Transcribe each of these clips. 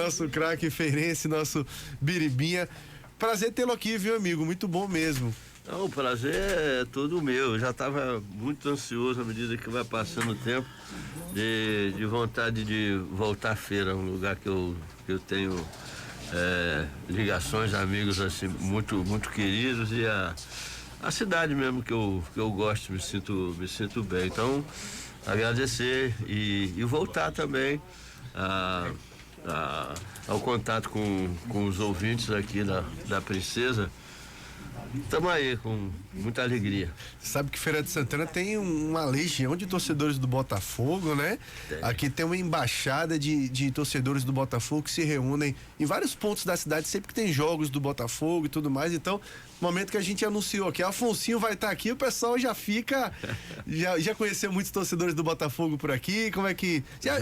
nosso craque feirense, nosso Biribinha. Prazer tê-lo aqui, viu, amigo? Muito bom mesmo. Não, o prazer é todo meu. Eu já estava muito ansioso à medida que vai passando o tempo, de vontade de voltar à feira, um lugar que eu tenho ligações, amigos assim, muito queridos, e a cidade mesmo que eu gosto, me sinto bem. Então, agradecer e voltar também ao contato com os ouvintes aqui da Princesa. Estamos aí com muita alegria. Sabe que Feira de Santana tem uma legião de torcedores do Botafogo, né? Aqui tem uma embaixada de torcedores do Botafogo que se reúnem em vários pontos da cidade sempre que tem jogos do Botafogo e tudo mais. Então, no momento que a gente anunciou que Afonsinho vai estar aqui, o pessoal já fica... já conheceu muitos torcedores do Botafogo por aqui? Como é que... Já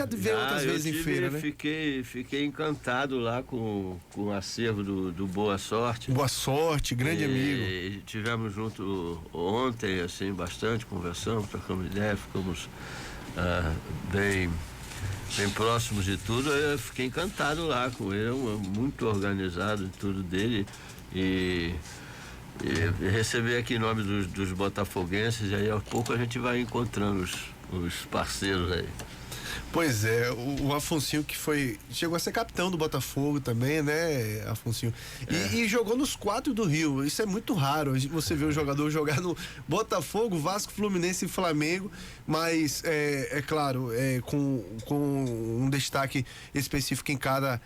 veio outras vezes em feira, né? Fiquei encantado lá com o acervo do Boa Sorte. Boa Sorte, grande amigo. Tivemos junto ontem, assim, bastante, conversamos, trocamos ideia, ficamos bem próximos de tudo. Eu fiquei encantado lá com ele, muito organizado tudo dele, e receber aqui em nome dos botafoguenses, e aí a pouco a gente vai encontrando os parceiros aí. Pois é, o Afonsinho chegou a ser capitão do Botafogo também, né, Afonsinho? E jogou nos 4 do Rio. Isso é muito raro. Você vê o jogador jogar no Botafogo, Vasco, Fluminense e Flamengo, mas é claro, com um destaque específico em cada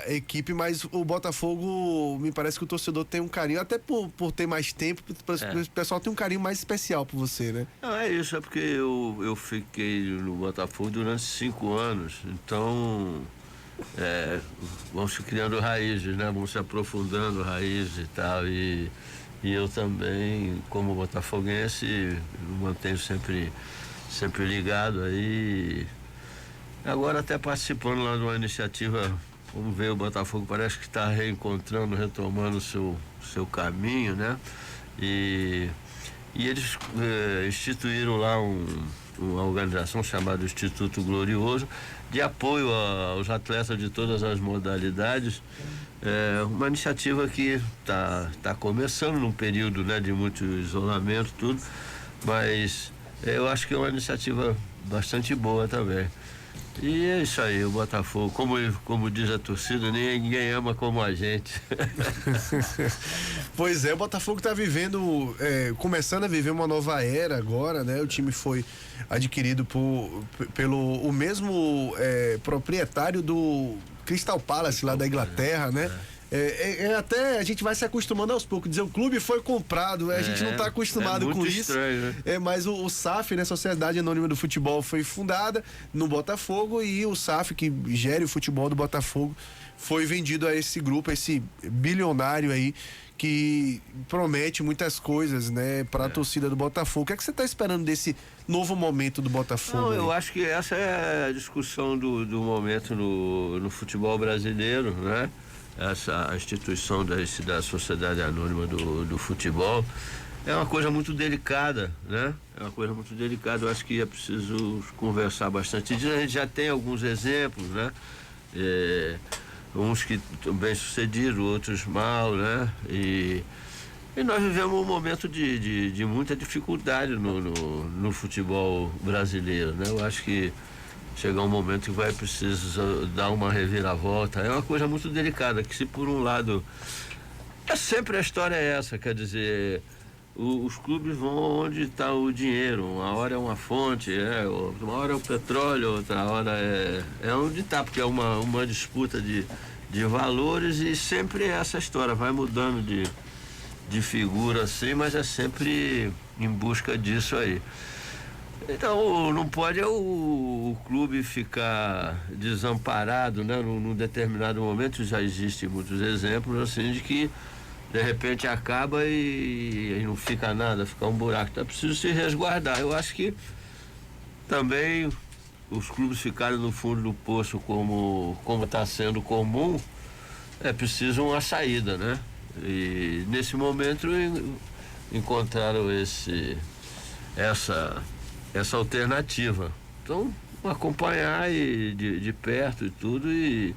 equipe, mas o Botafogo, me parece que o torcedor tem um carinho, até por ter mais tempo, o pessoal tem um carinho mais especial por você, né? Não, é isso, é porque eu fiquei no Botafogo durante 5 anos, então vão se criando raízes, né? Vão se aprofundando raízes e tal, e eu também, como botafoguense, me mantenho sempre ligado aí. Agora até participando lá de uma iniciativa, vamos ver, o Botafogo parece que está reencontrando, retomando o seu caminho, né? E eles instituíram lá uma organização chamada Instituto Glorioso, de apoio aos atletas de todas as modalidades. Uma iniciativa que tá começando num período, né, de muito isolamento, tudo, mas eu acho que é uma iniciativa bastante boa também. E é isso aí, o Botafogo, como diz a torcida, ninguém ama como a gente. Pois é, o Botafogo está começando a viver uma nova era agora, né? O time foi adquirido pelo o mesmo proprietário do Crystal Palace lá da Inglaterra, né? Até a gente vai se acostumando aos poucos, dizer o clube foi comprado, a gente não está acostumado com isso. Estranho, né? Mas o SAF, né, Sociedade Anônima do Futebol, foi fundada no Botafogo, e o SAF, que gere o futebol do Botafogo, foi vendido a esse grupo, a esse bilionário aí, que promete muitas coisas, né, para a torcida do Botafogo. O que é que você está esperando desse novo momento do Botafogo? Não, eu acho que essa é a discussão do momento no futebol brasileiro, né? A instituição da Sociedade Anônima do Futebol é uma coisa muito delicada, né? É uma coisa muito delicada, eu acho que é preciso conversar bastante. A gente já tem alguns exemplos, né? Uns que estão bem sucedidos, outros mal, né? E nós vivemos um momento de muita dificuldade no futebol brasileiro, né? Eu acho que chegar um momento que vai precisar dar uma reviravolta. É uma coisa muito delicada, que se por um lado sempre a história é essa, quer dizer, os clubes vão onde está o dinheiro. Uma hora é uma fonte, uma hora é o petróleo, outra hora é onde está, porque é uma disputa de valores, e sempre essa história vai mudando de figura assim, mas é sempre em busca disso aí. Então, não pode o clube ficar desamparado, né? Num determinado momento. Já existem muitos exemplos assim de que de repente acaba e não fica nada, fica um buraco. Então é preciso se resguardar. Eu acho que também os clubes ficarem no fundo do poço, como está sendo comum, é preciso uma saída, né? E nesse momento encontraram essa alternativa. Então, acompanhar de perto e tudo e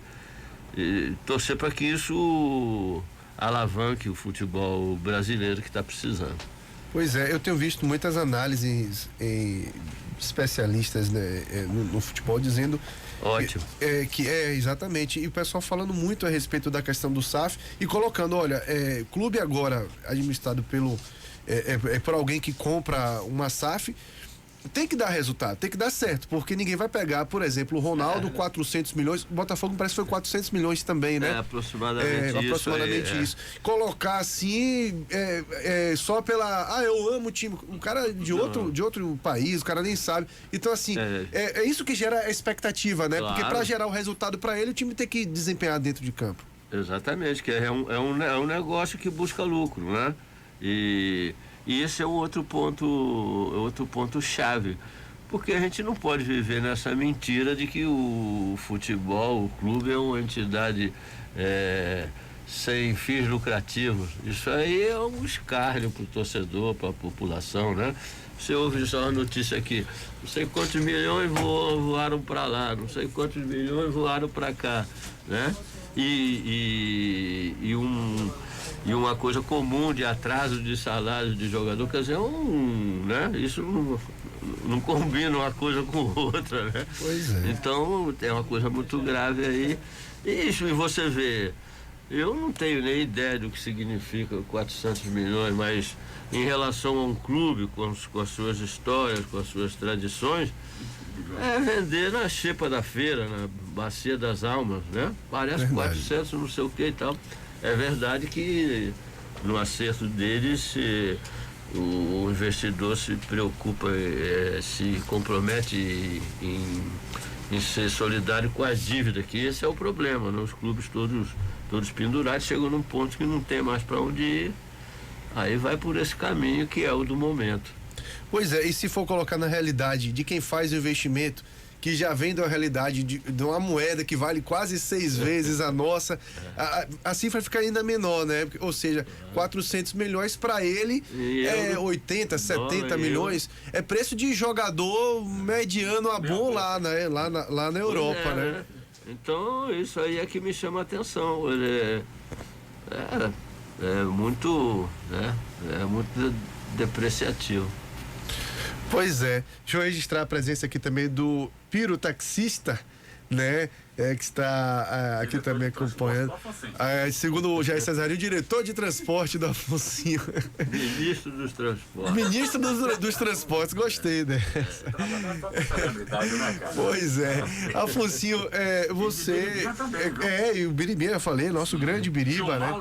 torcer para que isso alavanque o futebol brasileiro que está precisando. Pois é, eu tenho visto muitas análises em especialistas, né, no futebol dizendo Ótimo. que é exatamente, e o pessoal falando muito a respeito da questão do SAF e colocando, olha, clube agora administrado por alguém que compra uma SAF, tem que dar resultado, tem que dar certo, porque ninguém vai pegar, por exemplo, o Ronaldo, 400 milhões, o Botafogo parece que foi 400 milhões também, né? Aproximadamente isso. Colocar assim, só pela, eu amo o time, um cara de outro país, o cara nem sabe. Então, assim, é isso que gera a expectativa, né? Claro. Porque para gerar o resultado para ele, o time tem que desempenhar dentro de campo. Exatamente, que é um negócio que busca lucro, né? E esse é outro ponto chave, porque a gente não pode viver nessa mentira de que o futebol, o clube é uma entidade sem fins lucrativos. Isso aí é um escárnio para o torcedor, para a população, né? Você ouve só uma notícia aqui, não sei quantos milhões voaram para lá, não sei quantos milhões voaram para cá, né? E uma coisa comum de atraso de salário de jogador, quer dizer, né? Isso não combina uma coisa com outra, né? Pois é. Então, é uma coisa muito grave aí. E você vê, eu não tenho nem ideia do que significa 400 milhões, mas em relação a um clube com as suas histórias, com as suas tradições, vender na xepa da feira, na bacia das almas, né? Parece 400, não sei o que e tal. É verdade que no acerto deles o investidor se preocupa, se compromete em ser solidário com as dívidas, que esse é o problema, né? Os clubes todos pendurados chegam num ponto que não tem mais para onde ir, aí vai por esse caminho que é o do momento. Pois é, e se for colocar na realidade de quem faz o investimento, que já vem da realidade de uma moeda que vale quase 6 vezes a nossa, a cifra fica ainda menor, né? Ou seja, 400 milhões para ele 80, 70 milhões. É preço de jogador mediano a bom lá, né? Lá na Europa, né? Então, isso aí é que me chama a atenção. Ele é muito, né? É muito depreciativo. Pois é. Deixa eu registrar a presença aqui também do Piro Taxista, né? Que está aqui também acompanhando. Segundo o Jair Cesarinho, diretor de transporte do Afonsinho. Ministro dos Transportes. Ministro dos Transportes, gostei dessa. Pois é. Afonsinho, você. E o Biribinha, eu falei, nosso grande Biriba, né?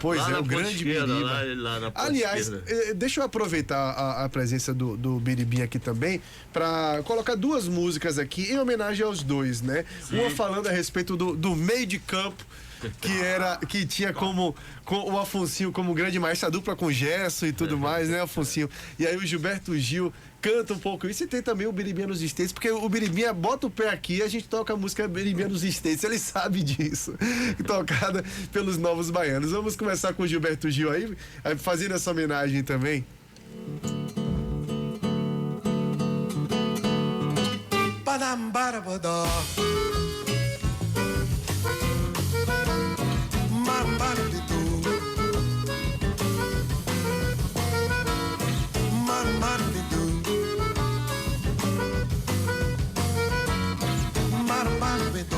Pois é, o grande Biriba. Aliás, deixa eu aproveitar a presença do Biribinha aqui também, para colocar 2 músicas aqui em homenagem aos dois, né? Uma falando a respeito do meio de campo, que tinha como o Afonsinho como grande maestro, a dupla com Gerson e tudo mais, né, Afonsinho? E aí o Gilberto Gil canta um pouco isso, e tem também o Biribinha nos States, porque o Biribinha bota o pé aqui e a gente toca a música Biribinha nos States, ele sabe disso, tocada pelos Novos Baianos. Vamos começar com o Gilberto Gil aí, fazendo essa homenagem também. Badambarabadó, Marmaribidu, Marmaribidu, Marmaribidu.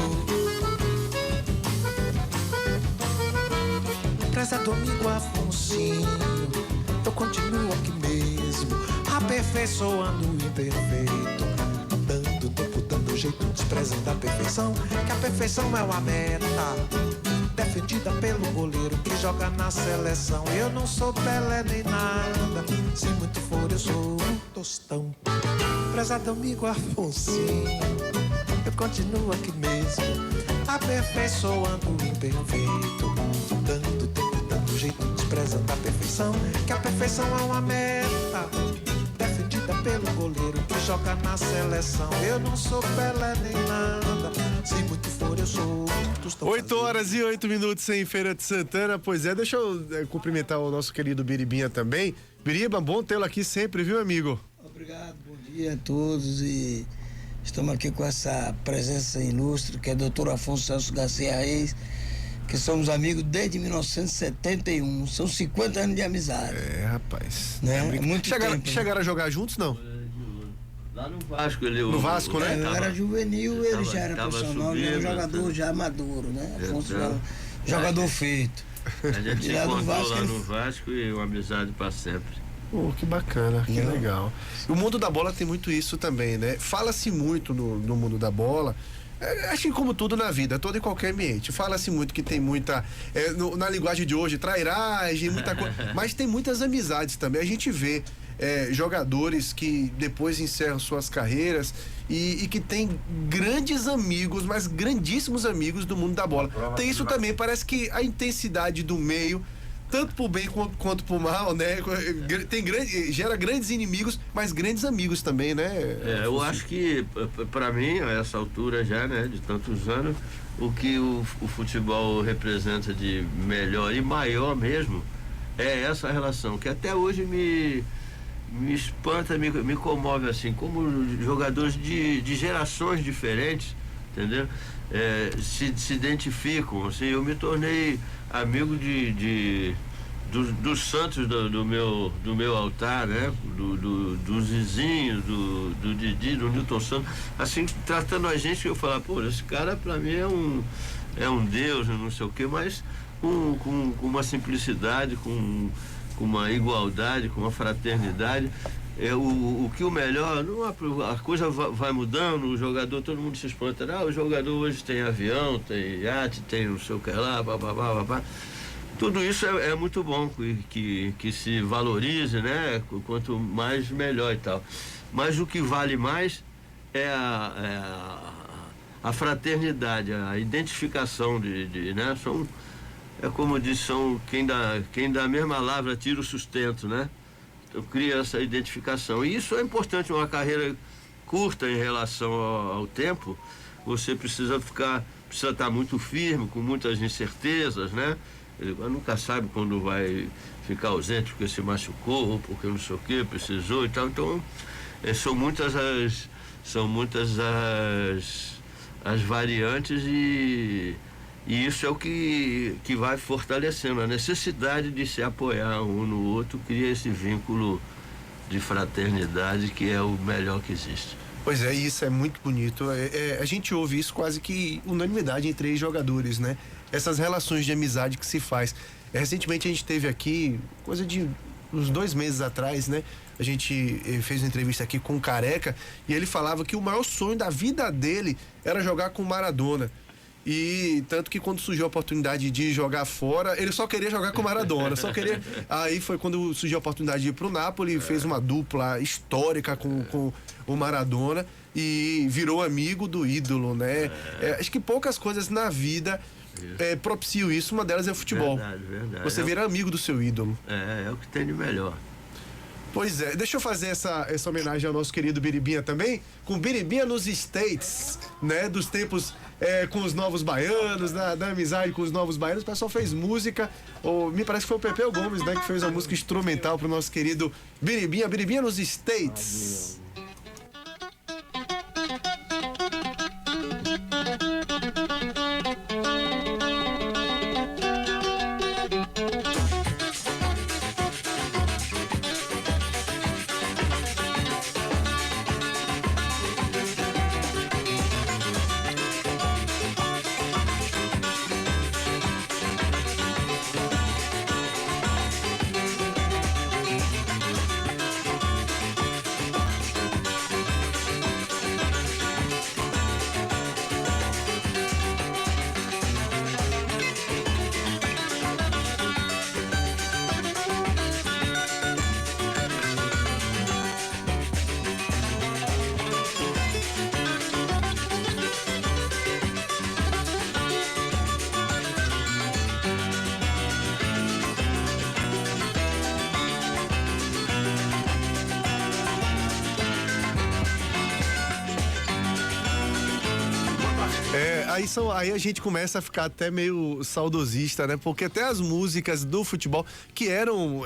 Prezado amigo Afonsinho, eu continuo aqui mesmo, aperfeiçoando o imperfeito, dando tempo, dando jeito, desprezando a perfeição, que a perfeição é uma meta defendida pelo goleiro que joga na seleção. Eu não sou Pelé nem nada, se muito for eu sou um tostão. Prezado amigo Afonsinho, eu continuo aqui mesmo, aperfeiçoando o imperfeito, dando tempo, dando jeito, desprezando a perfeição, que a perfeição é uma meta defendida pelo goleiro que joga na seleção. Eu não sou Pelé nem nada, se muito for eu sou. 8h08 em Feira de Santana. Pois é, deixa eu cumprimentar o nosso querido Biribinha também. Biriba, bom tê-lo aqui sempre, viu, amigo? Obrigado, bom dia a todos e Estamos aqui com essa presença ilustre, que é o doutor Afonso Celso Garcia Reis, que somos amigos desde 1971. São 50 anos de amizade. Rapaz. Né? Muito tempo. Chegaram a jogar juntos, não? Lá no Vasco, ele... No Vasco, né? Eu era juvenil, ele já era profissional, já era um jogador já maduro, né? Afonso era um jogador feito. A gente se encontrou lá no Vasco e uma amizade para sempre. Que bacana, que legal. O mundo da bola tem muito isso também, né? Fala-se muito no mundo da bola, acho que como tudo na vida, todo e qualquer ambiente, fala-se muito que tem muita, na linguagem de hoje, trairagem, muita coisa, mas tem muitas amizades também. A gente vê jogadores que depois encerram suas carreiras e que tem grandes amigos, mas grandíssimos amigos do mundo da bola. Tem isso também, parece que a intensidade do meio, tanto pro bem quanto pro mal, né? Gera grandes inimigos, mas grandes amigos também, né? Eu acho que, para mim, a essa altura já, né, de tantos anos, o que o futebol representa de melhor e maior mesmo é essa relação, que até hoje me espanta, me comove, assim, como jogadores de gerações diferentes, entendeu? Se identificam, assim. Eu me tornei amigo dos santos do meu altar, né? Do Zizinho, do Didi, do Nilton Santos, assim, tratando a gente, eu falar, pô, esse cara pra mim é um Deus, não sei o quê, mas com uma simplicidade, com uma igualdade, com uma fraternidade. O que o melhor, a coisa vai mudando, o jogador, todo mundo se espanta, o jogador hoje tem avião, tem iate, tem não sei o que lá, babá. Tudo isso é muito bom que se valorize, né? Quanto mais, melhor e tal. Mas o que vale mais é a fraternidade, a identificação né? É como diz, quem da mesma lavra tira o sustento, né? Então cria essa identificação. E isso é importante, uma carreira curta em relação ao tempo. Você precisa estar muito firme, com muitas incertezas, né? Ele nunca sabe quando vai ficar ausente porque se machucou, ou porque não sei o que, precisou e tal. Então, são muitas as variantes e isso é o que vai fortalecendo. A necessidade de se apoiar um no outro cria esse vínculo de fraternidade que é o melhor que existe. Pois é, isso é muito bonito. A gente ouve isso quase que unanimidade entre os jogadores, né? Essas relações de amizade que se faz. Recentemente a gente teve aqui, coisa de uns 2 meses atrás, né? A gente fez uma entrevista aqui com o Careca e ele falava que o maior sonho da vida dele era jogar com o Maradona. E tanto que quando surgiu a oportunidade de jogar fora, ele só queria jogar com o Maradona, só queria. Aí foi quando surgiu a oportunidade de ir pro Napoli, fez uma dupla histórica com o Maradona e virou amigo do ídolo, né? Acho que poucas coisas na vida propiciam isso, uma delas é o futebol. Verdade. Você vira amigo do seu ídolo. É o que tem de melhor. Pois é, deixa eu fazer essa homenagem ao nosso querido Biribinha também, com Biribinha nos States, né? Dos tempos com os novos baianos, da amizade com os novos baianos. O pessoal fez música, me parece que foi o Pepeu Gomes, né? Que fez uma música instrumental pro nosso querido Biribinha nos States. Aí a gente começa a ficar até meio saudosista, né? Porque até as músicas do futebol, que eram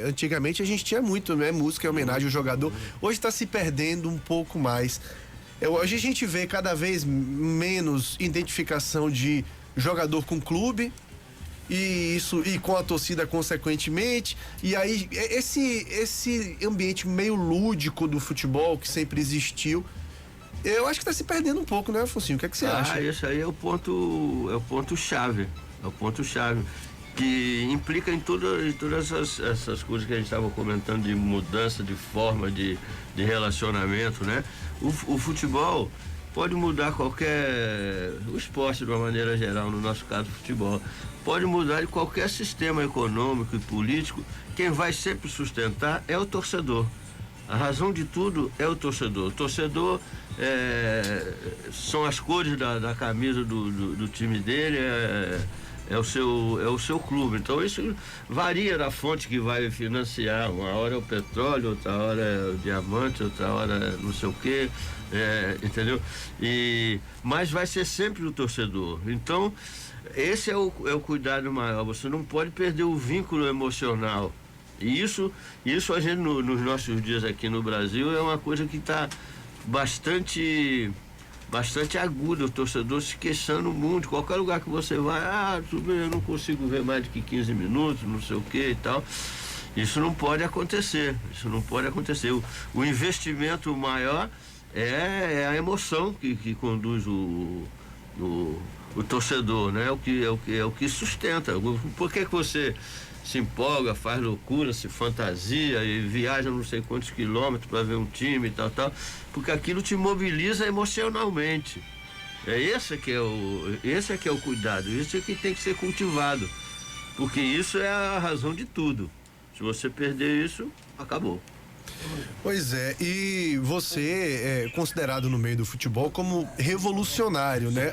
antigamente a gente tinha muito, né? Música em homenagem ao jogador. Hoje está se perdendo um pouco mais. Hoje a gente vê cada vez menos identificação de jogador com clube e com a torcida consequentemente, e aí esse ambiente meio lúdico do futebol que sempre existiu, eu acho que está se perdendo um pouco, né, Afonso? O que é que você acha? Isso aí é o ponto-chave. É o ponto-chave. Que implica em todas essas coisas que a gente estava comentando de mudança de forma de relacionamento, né? O futebol pode mudar o esporte de uma maneira geral, no nosso caso o futebol, pode mudar de qualquer sistema econômico e político. Quem vai sempre sustentar é o torcedor. A razão de tudo é o torcedor. O torcedor são as cores da camisa do time dele, é o seu clube. Então isso varia da fonte que vai financiar. Uma hora é o petróleo, outra hora é o diamante, outra hora é não sei o quê, entendeu? Mas vai ser sempre o torcedor. Então esse é o cuidado maior. Você não pode perder o vínculo emocional. E isso a gente nos nossos dias aqui no Brasil é uma coisa que está bastante aguda, o torcedor se queixando muito. Qualquer lugar que você vai, eu não consigo ver mais do que 15 minutos, não sei o que e tal. Isso não pode acontecer. O investimento maior é a emoção que conduz o torcedor, né? É o que sustenta. Por que você se empolga, faz loucura, se fantasia e viaja não sei quantos quilômetros para ver um time e tal, porque aquilo te mobiliza emocionalmente. Esse que é o cuidado, isso é que tem que ser cultivado, porque isso é a razão de tudo. Se você perder isso, acabou. Pois é, e você é considerado no meio do futebol como revolucionário, né?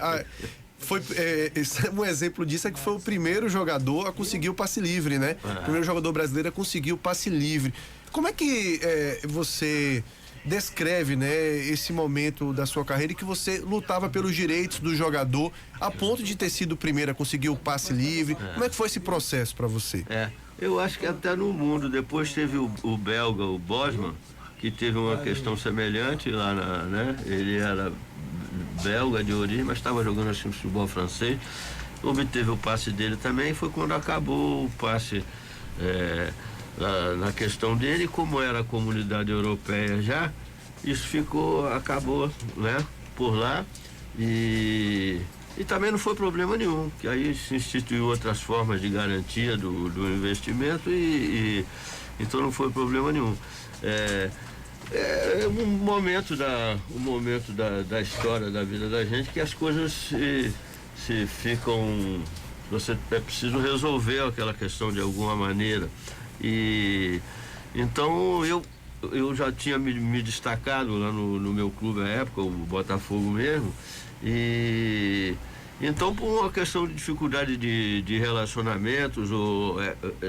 Um exemplo disso é que foi o primeiro jogador a conseguir o passe livre, né? O primeiro jogador brasileiro a conseguir o passe livre. Como é que você descreve, né, esse momento da sua carreira em que você lutava pelos direitos do jogador a ponto de ter sido o primeiro a conseguir o passe livre? Como é que foi esse processo para você? Eu acho que até no mundo. Depois teve o belga, o Bosman, que teve uma questão semelhante lá, né? Ele era belga de origem, mas estava jogando assim no futebol francês, obteve o passe dele também. Foi quando acabou o passe na questão dele. Como era a comunidade europeia já, isso acabou, né, por lá, e também não foi problema nenhum, que aí se instituiu outras formas de garantia do investimento e então não foi problema nenhum. É um momento da história da vida da gente que as coisas se ficam. Você é preciso resolver aquela questão de alguma maneira. E então eu já tinha me destacado lá no meu clube à época, o Botafogo mesmo, e então, por uma questão de dificuldade de relacionamentos,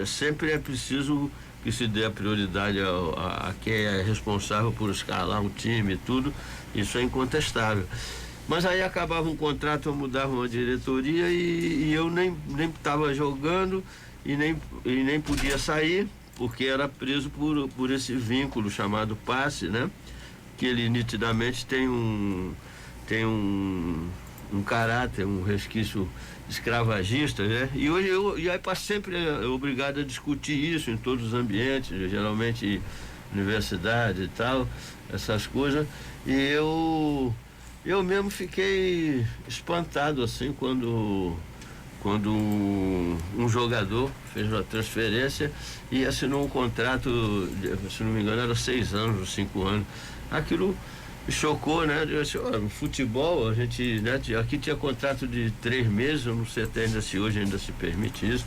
sempre é preciso que se dê a prioridade a quem é responsável por escalar um time e tudo. Isso é incontestável. Mas aí acabava um contrato, eu mudava uma diretoria e eu nem estava jogando e nem podia sair, porque era preso por esse vínculo chamado passe, né? Que ele nitidamente tem um caráter, um resquício escravagista, né? E hoje aí para sempre é obrigado a discutir isso em todos os ambientes, geralmente universidade e tal, essas coisas. E eu mesmo fiquei espantado assim quando um jogador fez uma transferência e assinou um contrato, se não me engano, era 6 anos ou 5 anos. Aquilo me chocou, né? Eu disse, no futebol, a gente, né, aqui tinha contrato de 3 meses, eu não sei até ainda se hoje ainda se permite isso,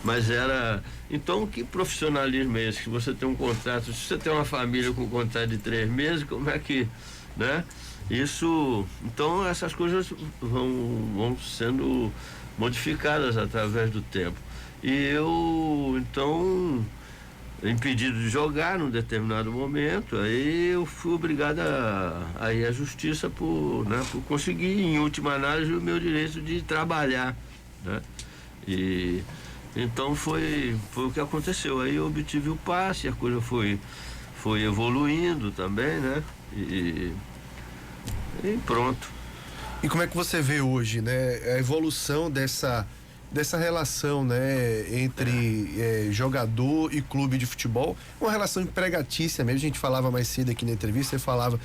mas era. Então, que profissionalismo é esse? Que você tem um contrato, se você tem uma família com um contrato de 3 meses, como é que, né? Isso, então essas coisas vão sendo modificadas através do tempo. E eu, então, impedido de jogar num determinado momento, aí eu fui obrigado a ir à justiça por conseguir, em última análise, o meu direito de trabalhar, né? E então foi o que aconteceu. Aí eu obtive o passe, a coisa foi evoluindo também, né? e pronto. E como é que você vê hoje, né, a evolução dessa relação, né, entre jogador e clube de futebol, uma relação empregatícia mesmo. A gente falava mais cedo aqui na entrevista, você falava,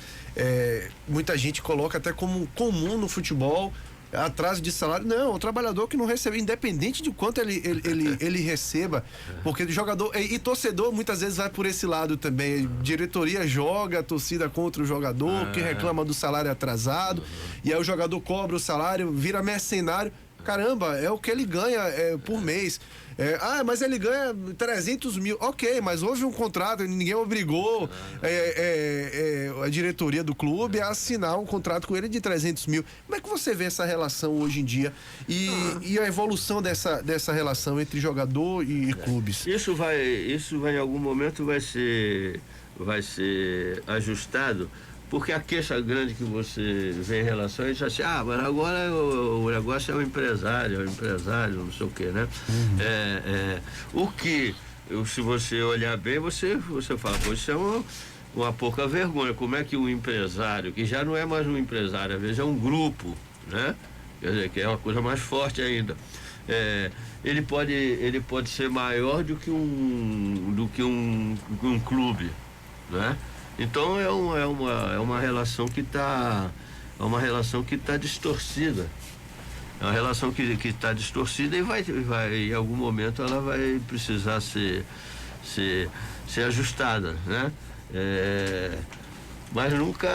muita gente coloca até como comum no futebol atraso de salário. Não, o trabalhador que não recebe, independente de quanto ele receba, porque jogador e torcedor muitas vezes vai por esse lado também. Diretoria joga, a torcida contra o jogador, que reclama do salário atrasado, e aí o jogador cobra o salário, vira mercenário. Caramba, é o que ele ganha por mês. Mas ele ganha 300 mil. Ok, mas houve um contrato, ninguém obrigou a diretoria do clube a assinar um contrato com ele de 300 mil. Como é que você vê essa relação hoje em dia e a evolução dessa relação entre jogador e clubes? Isso vai em algum momento vai ser ajustado. Porque a queixa grande que você vê em relação a isso, assim, mas agora o negócio é o empresário, não sei o quê, né? O que, se você olhar bem, você fala, pô, isso é uma pouca vergonha. Como é que o empresário, que já não é mais um empresário, às vezes é um grupo, né? Quer dizer, que é uma coisa mais forte ainda. Ele pode ser maior do que um clube, né? Então é uma relação que está distorcida. É uma relação que está distorcida e vai em algum momento ela vai precisar ser ajustada, né? Mas nunca.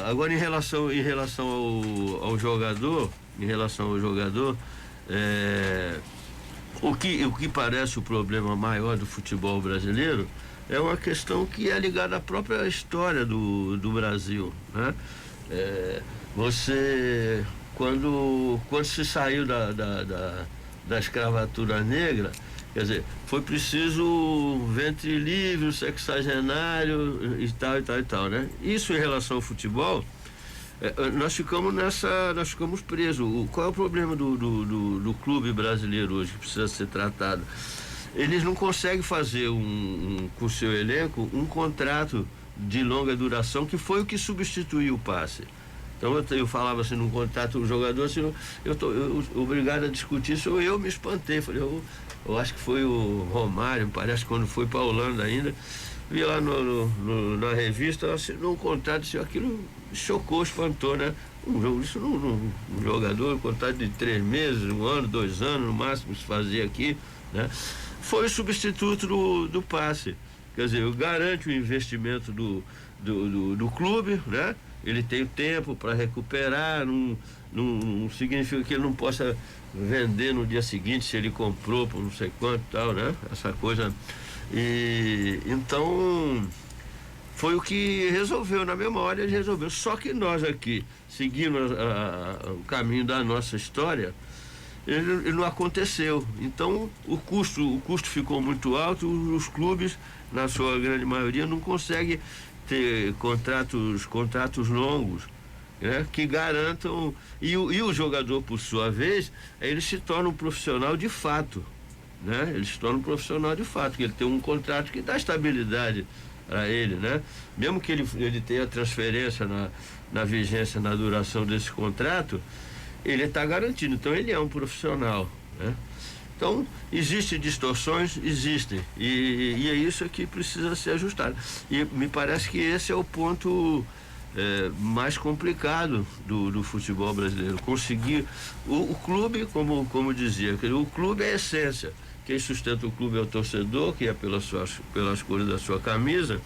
Agora em relação ao jogador, o que parece o problema maior do futebol brasileiro é uma questão que é ligada à própria história do Brasil, né? Você, quando se saiu da escravatura negra, quer dizer, foi preciso ventre livre, sexagenário e tal, né? Isso em relação ao futebol, nós ficamos presos. Qual é o problema do clube brasileiro hoje que precisa ser tratado? Eles não conseguem fazer com o seu elenco um contrato de longa duração, que foi o que substituiu o passe. Então eu falava assim, num contrato, o jogador, assim, eu obrigado a discutir isso, eu me espantei. Falei, eu acho que foi o Romário, parece, quando foi para a Holanda ainda, vi lá na revista, assinou um contrato, assim, aquilo chocou, espantou, né? Um jogador, um contrato de 3 meses, 1 ano, 2 anos, no máximo, se fazia aqui, né? Foi o substituto do passe. Quer dizer, garante o investimento do clube, né? Ele tem o tempo para recuperar, não significa que ele não possa vender no dia seguinte se ele comprou por não sei quanto e tal, né? Essa coisa. E então foi o que resolveu, na mesma hora ele resolveu. Só que nós aqui, seguindo o caminho da nossa história, ele não aconteceu. Então o custo ficou muito alto, os clubes, na sua grande maioria, não conseguem ter contratos longos, né, que garantam, e o jogador, por sua vez, ele se torna um profissional de fato, né? Ele se torna um profissional de fato, que ele tem um contrato que dá estabilidade para ele, né? Mesmo que ele tenha transferência na vigência, na duração desse contrato, ele está garantido. Então ele é um profissional, né? Então existem distorções, existem, e é isso que precisa ser ajustado. E me parece que esse é o ponto mais complicado do futebol brasileiro. Conseguir o clube, como dizia, o clube é a essência. Quem sustenta o clube é o torcedor, que é pelas cores da sua camisa.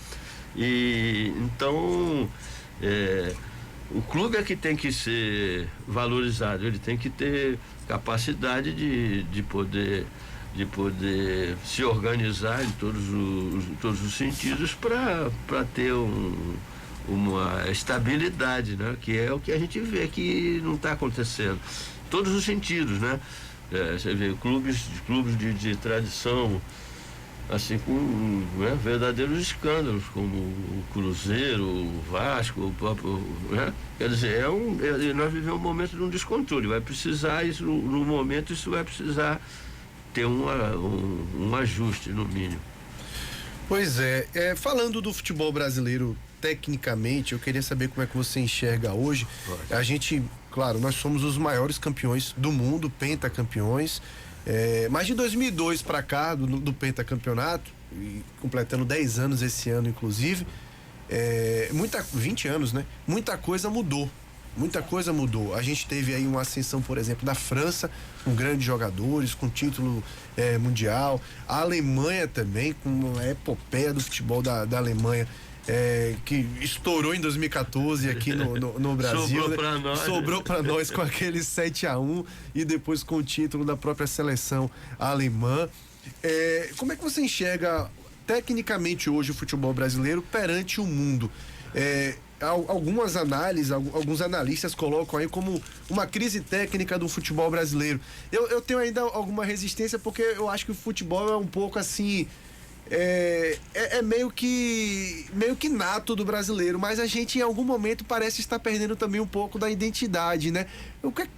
E então o clube é que tem que ser valorizado, ele tem que ter capacidade de poder se organizar em todos os sentidos para ter uma estabilidade, né? Que é o que a gente vê que não está acontecendo. Todos os sentidos, né? Você vê clubes de tradição, assim, com verdadeiros escândalos, como o Cruzeiro, o Vasco, o próprio, né? Quer dizer, nós vivemos um momento de um descontrole. Vai precisar, isso no momento, isso vai precisar ter um ajuste, no mínimo. Pois falando do futebol brasileiro tecnicamente, eu queria saber como é que você enxerga hoje. A gente, claro, nós somos os maiores campeões do mundo, pentacampeões. Mas de 2002 para cá, do pentacampeonato, e completando 10 anos esse ano, inclusive, 20 anos, né? Muita coisa mudou. Muita coisa mudou. A gente teve aí uma ascensão, por exemplo, da França, com grandes jogadores, com título mundial. A Alemanha também, com uma epopeia do futebol da Alemanha, que estourou em 2014 aqui no Brasil. Sobrou pra nós. Sobrou pra nós com aquele 7-1 e depois com o título da própria seleção alemã. Como é que você enxerga tecnicamente hoje o futebol brasileiro perante o mundo? Algumas análises, alguns analistas colocam aí como uma crise técnica do futebol brasileiro. Eu tenho ainda alguma resistência, porque eu acho que o futebol é um pouco assim, meio que nato do brasileiro, mas a gente em algum momento parece estar perdendo também um pouco da identidade, né?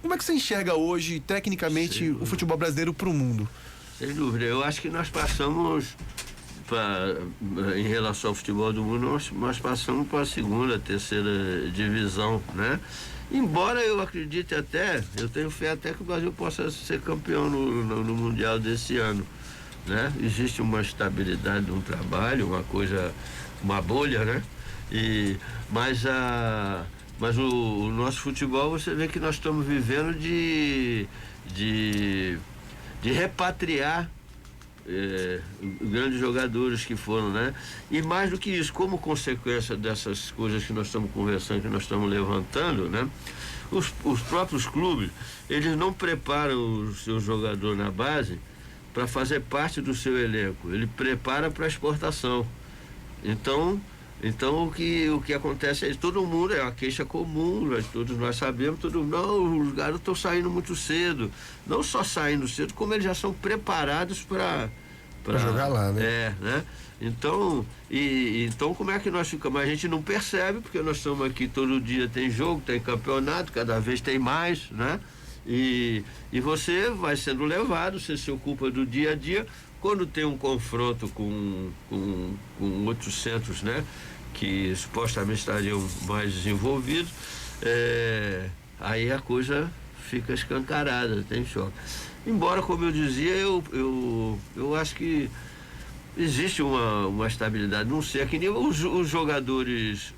Como é que você enxerga hoje, tecnicamente, o futebol brasileiro para o mundo? Sem dúvida, eu acho que nós passamos em relação ao futebol do mundo, nós passamos para a segunda, terceira divisão, né? Embora eu acredite eu tenho fé até que o Brasil possa ser campeão no Mundial desse ano, né? Existe uma estabilidade no trabalho, uma bolha, né? Mas o nosso futebol, você vê que nós estamos vivendo de repatriar grandes jogadores que foram, né? E mais do que isso, como consequência dessas coisas que nós estamos conversando, que nós estamos levantando, né? Os próprios clubes, eles não preparam o seu jogador na base para fazer parte do seu elenco, ele prepara para exportação. Então o que acontece é todo mundo, é uma queixa comum, todos nós sabemos, os garotos estão saindo muito cedo, não só saindo cedo, como eles já são preparados para jogar lá, né? Né? Então como é que nós ficamos? A gente não percebe, porque nós estamos aqui todo dia, tem jogo, tem campeonato, cada vez tem mais, né? E você vai sendo levado, você se ocupa do dia a dia. Quando tem um confronto com outros centros, né, que supostamente estariam mais desenvolvidos, aí a coisa fica escancarada, tem choque. Embora, como eu dizia, eu acho que existe uma estabilidade, não sei a que nível os jogadores,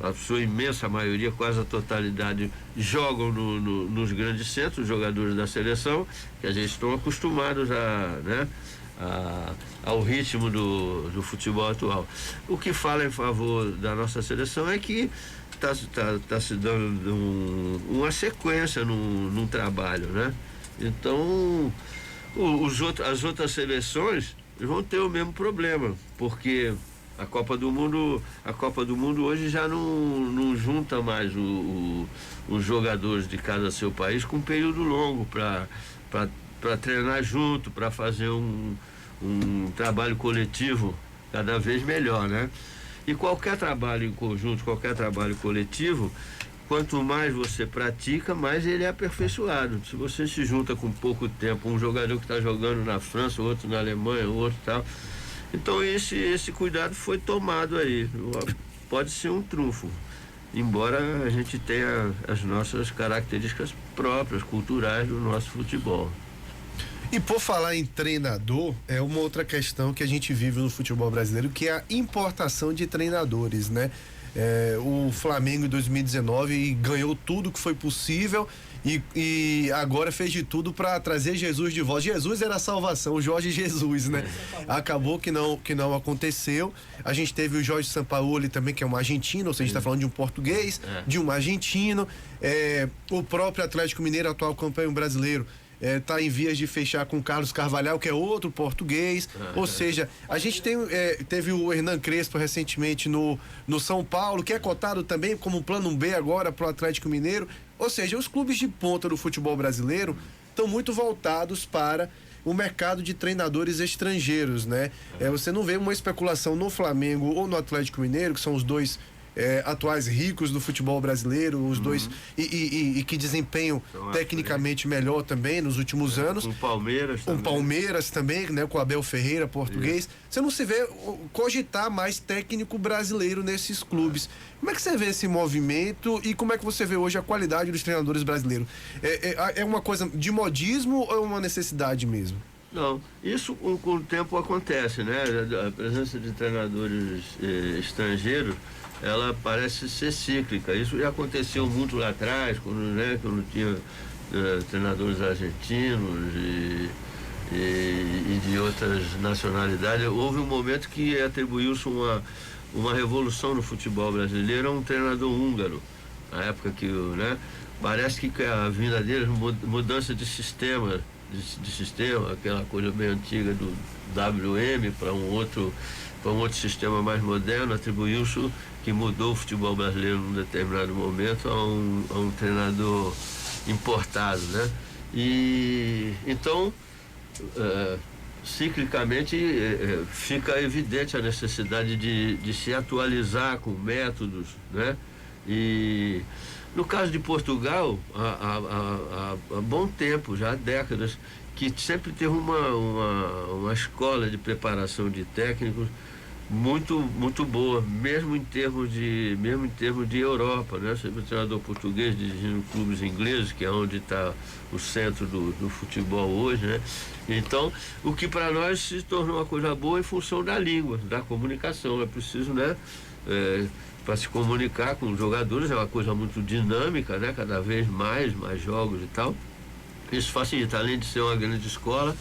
a sua imensa maioria, quase a totalidade, jogam nos grandes centros, os jogadores da seleção, que a gente estão acostumados ao ritmo do futebol atual. O que fala em favor da nossa seleção é que está se dando uma sequência num trabalho, né? Então, as outras seleções vão ter o mesmo problema, porque a Copa do Mundo hoje já não junta mais os jogadores de cada seu país com um período longo para treinar junto, para fazer um trabalho coletivo cada vez melhor, né? E qualquer trabalho em conjunto, qualquer trabalho coletivo, quanto mais você pratica, mais ele é aperfeiçoado. Se você se junta com pouco tempo, um jogador que está jogando na França, outro na Alemanha, outro tal. Então esse cuidado foi tomado aí. Pode ser um trunfo, embora a gente tenha as nossas características próprias, culturais do nosso futebol. E por falar em treinador, é uma outra questão que a gente vive no futebol brasileiro, que é a importação de treinadores, né? O Flamengo em 2019 ganhou tudo que foi possível e agora fez de tudo para trazer Jesus de volta. Jesus era a salvação, o Jorge Jesus, né? Acabou que não aconteceu. A gente teve o Jorge Sampaoli também, que é um argentino, ou seja, a gente está falando de um português, de um argentino. O próprio Atlético Mineiro, atual campeão brasileiro, está em vias de fechar com o Carlos Carvalhal, que é outro português. Ou seja, a gente teve o Hernan Crespo recentemente no São Paulo, que é cotado também como plano B agora para o Atlético Mineiro. Ou seja, os clubes de ponta do futebol brasileiro estão muito voltados para o mercado de treinadores estrangeiros, né? Você não vê uma especulação no Flamengo ou no Atlético Mineiro, que são os dois atuais ricos do futebol brasileiro, os dois, e que desempenham tecnicamente melhor também nos últimos anos. Com Palmeiras também. Com Palmeiras também, né? Com Abel Ferreira, português. Você não se vê cogitar mais técnico brasileiro nesses clubes. Como é que você vê esse movimento e como é que você vê hoje a qualidade dos treinadores brasileiros? É uma coisa de modismo ou é uma necessidade mesmo? Não, isso com o tempo acontece, né? A presença de treinadores estrangeiros, ela parece ser cíclica. Isso já aconteceu muito lá atrás, quando tinha treinadores argentinos e de outras nacionalidades. Houve um momento que atribuiu-se uma revolução no futebol brasileiro a um treinador húngaro, na época que, né? Parece que a vinda deles, mudança de sistema, aquela coisa bem antiga do WM para um outro sistema mais moderno, atribuiu-se que mudou o futebol brasileiro num determinado momento a um treinador importado, né? E então ciclicamente fica evidente a necessidade de se atualizar com métodos, né? E no caso de Portugal, há bom tempo, já há décadas, que sempre teve uma escola de preparação de técnicos muito, muito boa, mesmo em termos de Europa, né? Você vê o treinador português dirigindo clubes ingleses, que é onde está o centro do futebol hoje, né? Então, o que para nós se tornou uma coisa boa em função da língua, da comunicação. É preciso, né? Para se comunicar com os jogadores, é uma coisa muito dinâmica, né? Cada vez mais jogos e tal. Isso facilita, além de ser uma grande escola,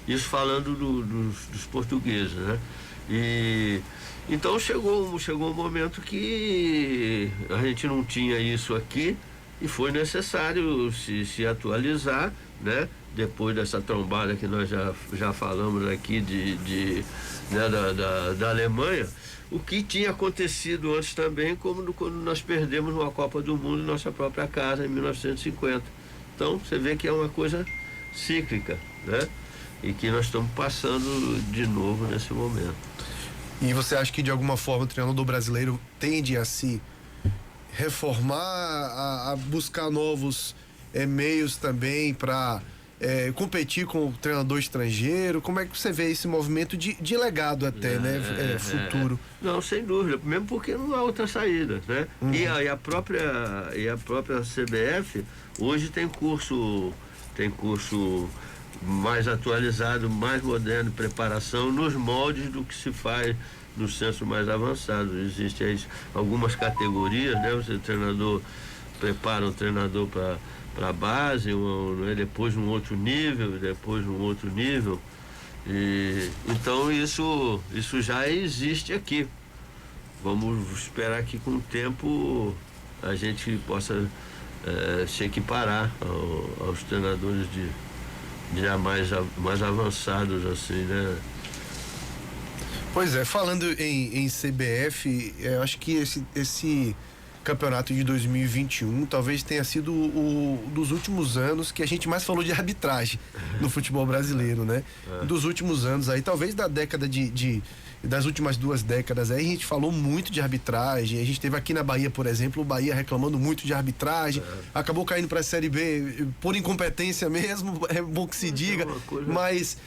isso falando dos portugueses, né? E então chegou um momento que a gente não tinha isso aqui e foi necessário se atualizar, né? Depois dessa trombada que nós já falamos aqui né, da Alemanha, o que tinha acontecido antes também, como quando nós perdemos uma Copa do Mundo em nossa própria casa em 1950. Então você vê que é uma coisa cíclica, né? E que nós estamos passando de novo nesse momento. E você acha que de alguma forma o treinador brasileiro tende a se reformar, a buscar novos meios também para competir com o treinador estrangeiro? Como é que você vê esse movimento de legado até, né? Futuro? Não, sem dúvida, mesmo porque não há outra saída, né? E a própria CBF hoje tem curso mais atualizado, mais moderno, preparação nos moldes do que se faz no centro mais avançado. Existem algumas categorias, né? Você prepara um treinador para a base, depois um outro nível, e então isso já existe aqui. Vamos esperar que com o tempo a gente possa se equiparar aos treinadores já mais avançados, assim, né? Pois é, falando em CBF, eu acho que esse campeonato de 2021 talvez tenha sido dos últimos anos que a gente mais falou de arbitragem no futebol brasileiro, né? Dos últimos anos aí, talvez da década das últimas 2 décadas aí, a gente falou muito de arbitragem. A gente teve aqui na Bahia, por exemplo, o Bahia reclamando muito de arbitragem, acabou caindo para a Série B por incompetência mesmo, é bom que se diga, mas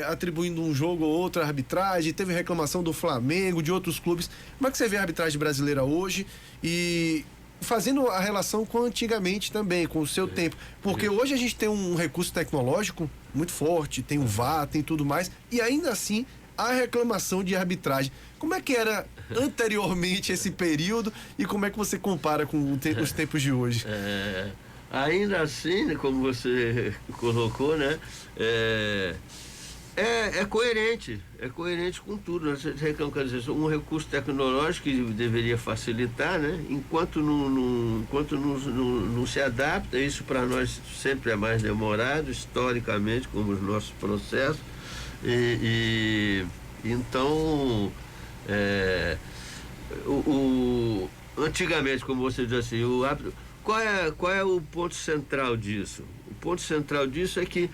atribuindo um jogo ou outro à arbitragem. Teve reclamação do Flamengo, de outros clubes. Como é que você vê a arbitragem brasileira hoje e fazendo a relação com antigamente também, com o seu tempo? Porque hoje a gente tem um recurso tecnológico muito forte, tem o VAR, tem tudo mais, e ainda assim a reclamação de arbitragem. Como é que era anteriormente esse período e como é que você compara com os tempos de hoje? Ainda assim, né, como você colocou, né? É coerente com tudo. Você reclama, quer dizer, um recurso tecnológico que deveria facilitar, né? Enquanto não se adapta, isso para nós sempre é mais demorado, historicamente, como os nossos processos. Então, antigamente, como você diz assim, qual é o ponto central disso? O ponto central disso é que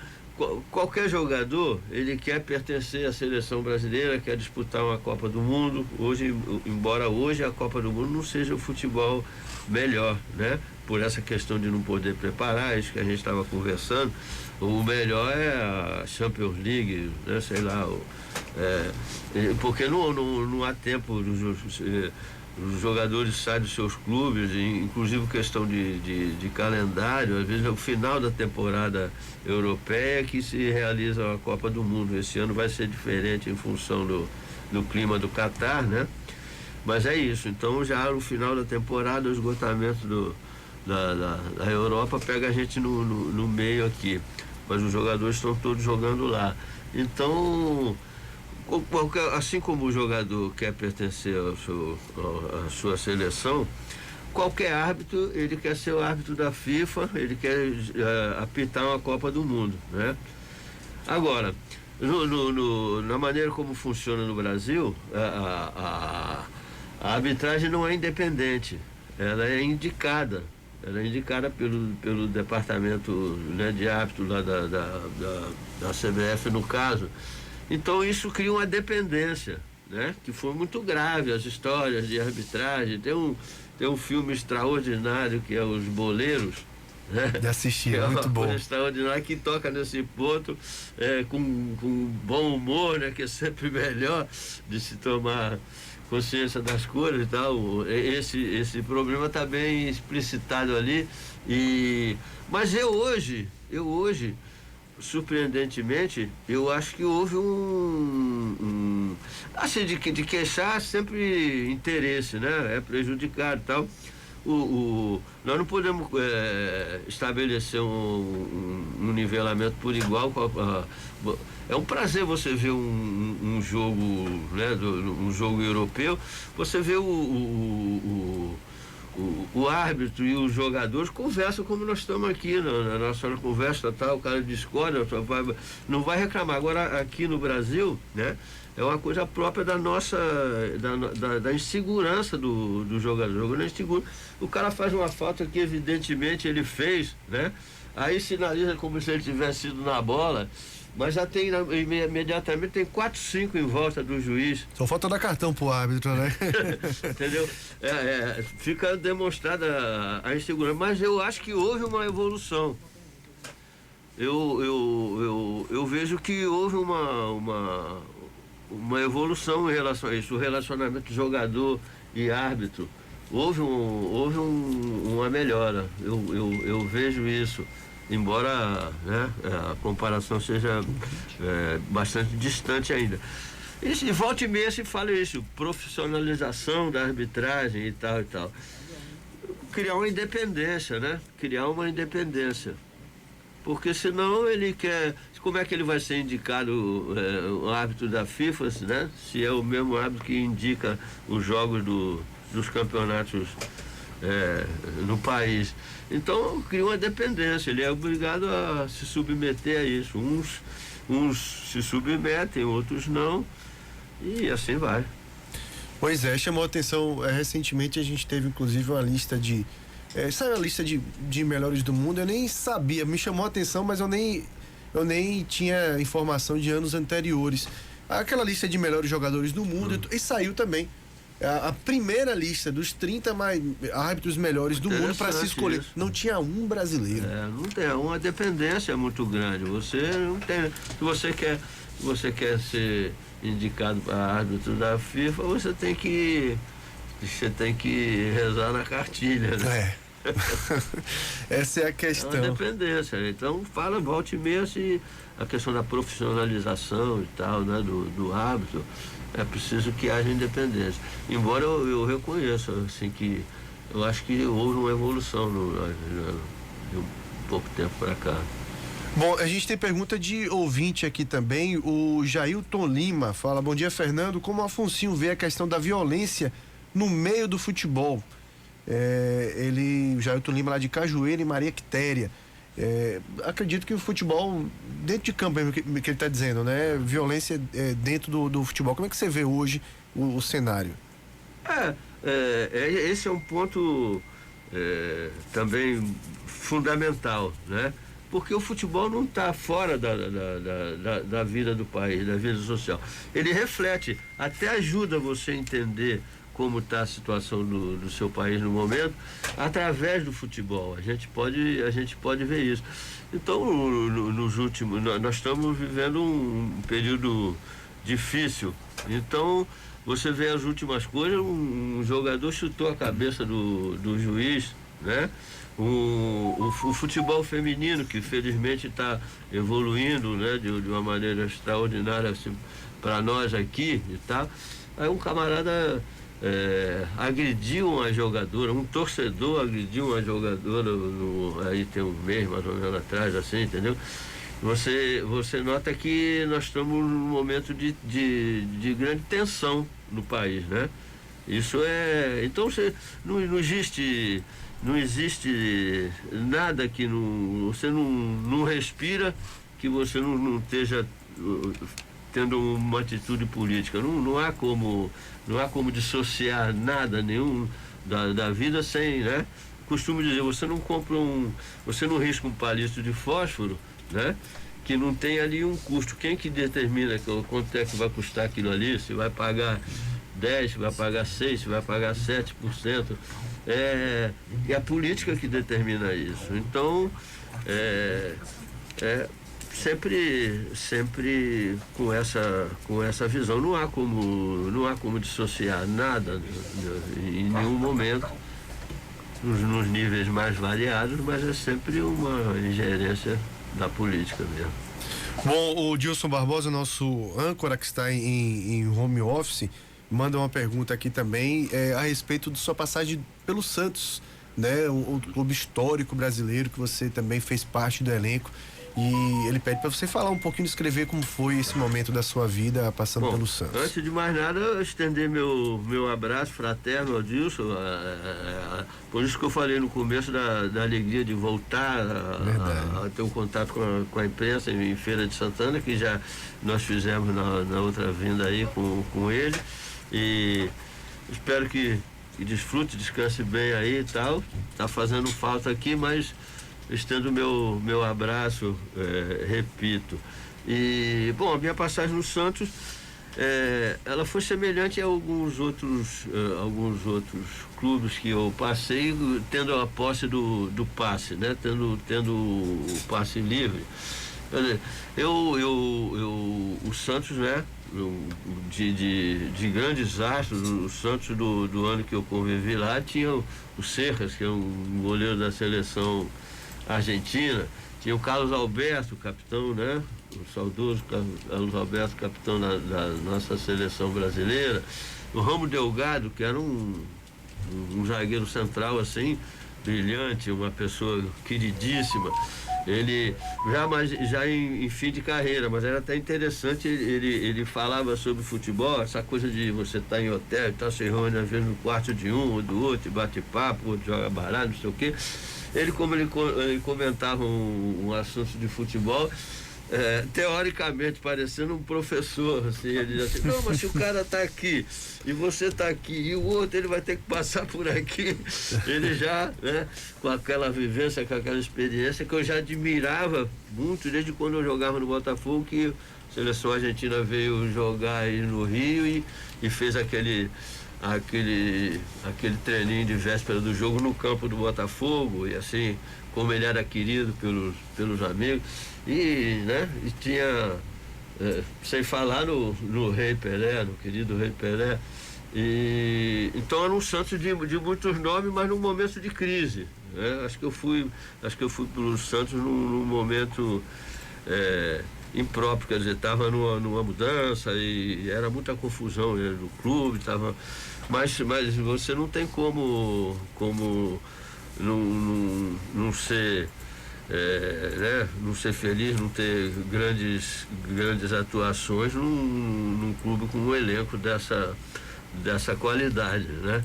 qualquer jogador, ele quer pertencer à seleção brasileira, quer disputar uma Copa do Mundo. Hoje, embora hoje a Copa do Mundo não seja o futebol melhor, né? Por essa questão de não poder preparar, isso que a gente estava conversando, o melhor é a Champions League, né? Sei lá, porque não há tempo, os jogadores saem dos seus clubes, inclusive questão de calendário, às vezes é o final da temporada europeia que se realiza a Copa do Mundo. Esse ano vai ser diferente em função do clima do Catar, né? Mas é isso, então já no final da temporada, o esgotamento da Europa pega a gente no meio aqui, mas os jogadores estão todos jogando lá. Então, assim como o jogador quer pertencer à sua seleção, qualquer árbitro, ele quer ser o árbitro da FIFA, ele quer apitar uma Copa do Mundo, né? Agora, na maneira como funciona no Brasil, a arbitragem não é independente, ela é indicada. Ela é indicada pelo departamento, né, de árbitro lá da CBF, no caso. Então isso cria uma dependência, né, que foi muito grave. As histórias de arbitragem, tem um filme extraordinário que é Os Boleiros, né? De assistir, é muito bom. Extraordinário, que toca nesse ponto com bom humor, né, que é sempre melhor de se tomar consciência das cores e tal. Esse problema está bem explicitado ali. Mas eu hoje, surpreendentemente, eu acho que houve assim, de queixar sempre interesse, né? É prejudicado e tal. Nós não podemos estabelecer um nivelamento por igual. É um prazer você ver um jogo, né, um jogo europeu, você vê o árbitro e os jogadores conversam como nós estamos aqui na nossa conversa, tá, o cara discorda, não vai reclamar. Agora, aqui no Brasil, né, é uma coisa própria da nossa, da insegurança do jogador. O cara faz uma falta que evidentemente ele fez, né, aí sinaliza como se ele tivesse ido na bola, mas já tem, imediatamente tem 4, 5 em volta do juiz. Só falta dar cartão pro árbitro, né? Entendeu? Fica demonstrada a insegurança, mas eu acho que houve uma evolução. Eu vejo que houve uma evolução em relação a isso, o relacionamento jogador e árbitro. Houve uma melhora, eu vejo isso. Embora, né, a comparação seja bastante distante ainda. E volta e meia se fala isso, profissionalização da arbitragem e tal. Criar uma independência, né? Porque senão ele quer... Como é que ele vai ser indicado o árbitro da FIFA, né? Se é o mesmo árbitro que indica os jogos dos campeonatos no país. Então cria uma dependência, ele é obrigado a se submeter a isso. Uns se submetem, outros não, e assim vai. Pois é, chamou a atenção, recentemente a gente teve inclusive uma lista saiu a lista de melhores do mundo. Eu nem sabia, me chamou a atenção, mas eu nem tinha informação de anos anteriores. Aquela lista de melhores jogadores do mundo, e saiu também a primeira lista dos 30 árbitros melhores do mundo para se escolher. Isso. Não tinha um brasileiro. Não tem, uma dependência muito grande. Você não tem. Se você quer ser indicado para árbitro da FIFA, você tem que rezar na cartilha, né? Essa é a questão. É uma dependência. Então volta e meia a questão da profissionalização e tal, né, do árbitro. É preciso que haja independência. Embora eu reconheça, assim, que eu acho que houve uma evolução de um pouco tempo para cá. Bom, a gente tem pergunta de ouvinte aqui também. O Jailton Lima fala: bom dia, Fernando. Como o Afonsinho vê a questão da violência no meio do futebol? O Jailton Lima lá de Cajueiro e Maria Quitéria. Acredito que o futebol, dentro de campo, que ele está dizendo, né? Violência dentro do futebol. Como é que você vê hoje o cenário? Esse é um ponto também fundamental, né? porque o futebol não está fora da vida do país, da vida social. Ele reflete, até ajuda você a entender como está a situação do seu país no momento, através do futebol. A gente pode ver isso. Então, nós estamos vivendo um período difícil. Então, você vê as últimas coisas, um jogador chutou a cabeça do juiz, né? O futebol feminino, que felizmente está evoluindo, né, de uma maneira extraordinária assim, para nós aqui e tal. Aí um camarada agrediu uma jogadora, um torcedor agrediu uma jogadora aí tem um mês mais ou menos atrás, assim, entendeu? Você nota que nós estamos num momento de grande tensão no país, né? Isso então não existe nada que você não respira que você não esteja tendo uma atitude política. Não há como dissociar nada nenhum da vida sem, né? Costumo dizer, você não risca um palito de fósforo, né? Que não tem ali um custo. Quem que determina quanto é que vai custar aquilo ali? Se vai pagar 10, se vai pagar 6, se vai pagar 7%. É a política que determina isso. Então, sempre com essa visão. Não há como dissociar nada em nenhum momento, nos níveis mais variados, mas é sempre uma ingerência da política mesmo. Bom, o Dilson Barbosa, nosso âncora que está em home office, manda uma pergunta aqui também a respeito de sua passagem pelo Santos, né? O clube histórico brasileiro que você também fez parte do elenco, e ele pede para você falar um pouquinho, descrever como foi esse momento da sua vida passando pelo Santos. Antes de mais nada, estender meu abraço fraterno ao Dilson, por isso que eu falei no começo da alegria de voltar a ter um contato com a imprensa em Feira de Santana, que já nós fizemos na outra vinda aí com ele, e espero que desfrute, descanse bem aí e tal. Tá fazendo falta aqui, mas estendo meu abraço, repito. E, bom, a minha passagem no Santos, ela foi semelhante a alguns outros clubes que eu passei, tendo a posse do passe, né? Tendo o passe livre. Quer dizer, o Santos, né? De grandes astros, o Santos do ano que eu convivi lá, tinha o Cercas, que é um goleiro da seleção argentina, tinha o Carlos Alberto, capitão, né? O saudoso Carlos Alberto, capitão da nossa seleção brasileira, o Ramo Delgado, que era um zagueiro central assim, brilhante, uma pessoa queridíssima. Ele já em fim de carreira, mas era até interessante, ele falava sobre futebol, essa coisa de você estar em hotel e tal, se reúne às vezes no quarto de um ou do outro, bate papo, outro joga baralho, não sei o quê. Ele comentava um assunto de futebol, teoricamente parecendo um professor, assim, ele dizia assim, não, mas se o cara tá aqui e você tá aqui e o outro ele vai ter que passar por aqui, ele já, né, com aquela vivência, com aquela experiência que eu já admirava muito desde quando eu jogava no Botafogo, que a seleção argentina veio jogar aí no Rio e fez aquele treininho de véspera do jogo no campo do Botafogo, e assim, como ele era querido pelos amigos, e, né, e tinha, sem falar no Rei Pelé, no querido Rei Pelé, e então era um Santos de muitos nomes, mas num momento de crise, né? Acho que eu fui para o Santos num momento impróprio, quer dizer, estava numa mudança e era muita confusão no clube, mas você não tem como não ser, né, não ser feliz, não ter grandes atuações num clube com um elenco dessa qualidade, né?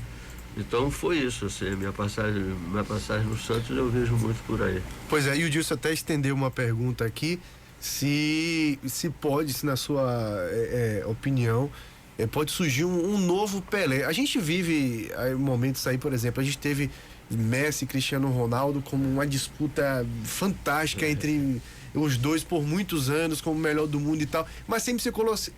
Então foi isso, assim, minha passagem no Santos eu vejo muito por aí. Pois é, e o Dilson até estendeu uma pergunta aqui, se na sua opinião, pode surgir um novo Pelé. A gente vive momentos aí, por exemplo, a gente teve Messi e Cristiano Ronaldo como uma disputa fantástica entre os dois por muitos anos, como o melhor do mundo e tal, mas sempre você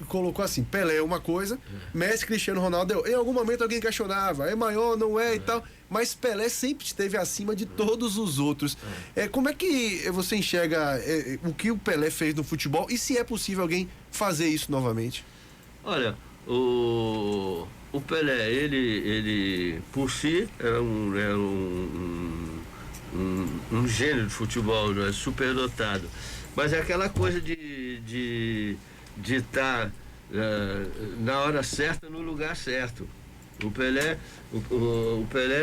colocou assim, Pelé é uma coisa, Messi, Cristiano Ronaldo, em algum momento alguém questionava, é maior, não é e tal, mas Pelé sempre esteve acima de todos os outros. Como é que você enxerga o que o Pelé fez no futebol e se é possível alguém fazer isso novamente? Olha, o Pelé, ele por si era um gênio de futebol, não é? Superdotado. Mas é aquela coisa de estar na hora certa, no lugar certo. O Pelé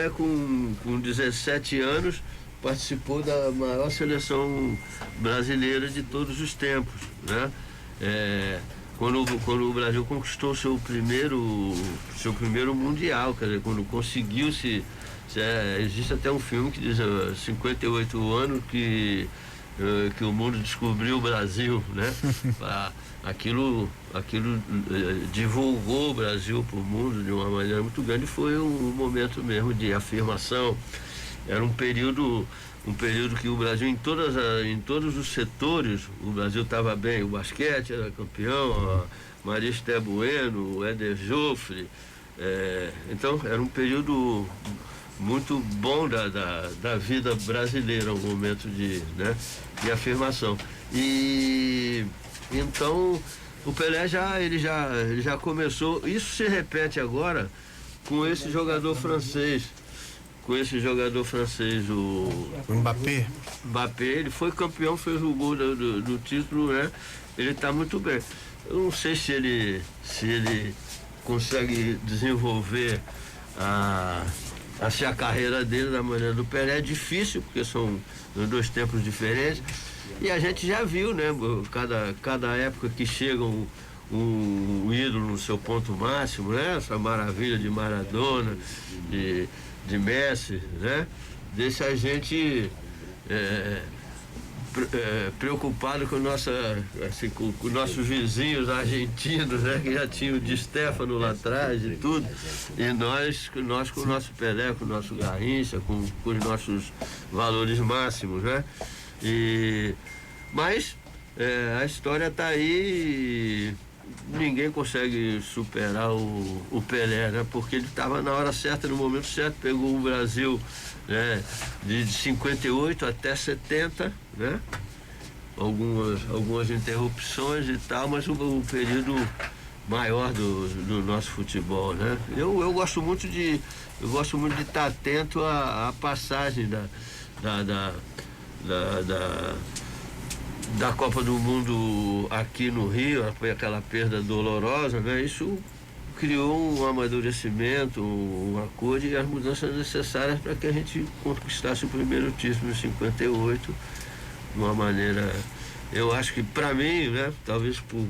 com 17 anos participou da maior seleção brasileira de todos os tempos, né? Quando o Brasil conquistou seu primeiro mundial, quer dizer, quando conseguiu existe até um filme que diz 58 anos que o mundo descobriu o Brasil, né? Aquilo divulgou o Brasil para o mundo de uma maneira muito grande, foi um momento mesmo de afirmação. Era um período que o Brasil, em todos os setores, o Brasil estava bem. O basquete era campeão, a Maria Esther Bueno, o Éder Joffre. Então, era um período muito bom da vida brasileira, um momento de afirmação. E então o Pelé ele já começou. Isso se repete agora com esse jogador francês. O Mbappé. Ele foi campeão, fez o gol do título, né? Ele está muito bem. Eu não sei se ele consegue desenvolver a carreira dele da maneira do Pelé. É difícil, porque são dois tempos diferentes. E a gente já viu, né? Cada época que chega um ídolo no seu ponto máximo, né? Essa maravilha de Maradona, de Messi, né? Deixa a gente preocupado com com nossos vizinhos argentinos, né? Que já tinham o Di Stéfano lá atrás e tudo. E nós com o nosso Pelé, com o nosso Garrincha, com os nossos valores máximos, né? Mas a história está aí e ninguém consegue superar o Pelé, né? Porque ele estava na hora certa, no momento certo, pegou o Brasil, né? De 58 até 70, né? Algumas interrupções e tal, mas o período maior do nosso futebol, né? Eu gosto muito de estar atento à passagem da Copa do Mundo aqui no Rio. Foi aquela perda dolorosa, né? Isso criou um amadurecimento, uma cor e as mudanças necessárias para que a gente conquistasse o primeiro título em 58 de uma maneira. Eu acho que, para mim, né, talvez por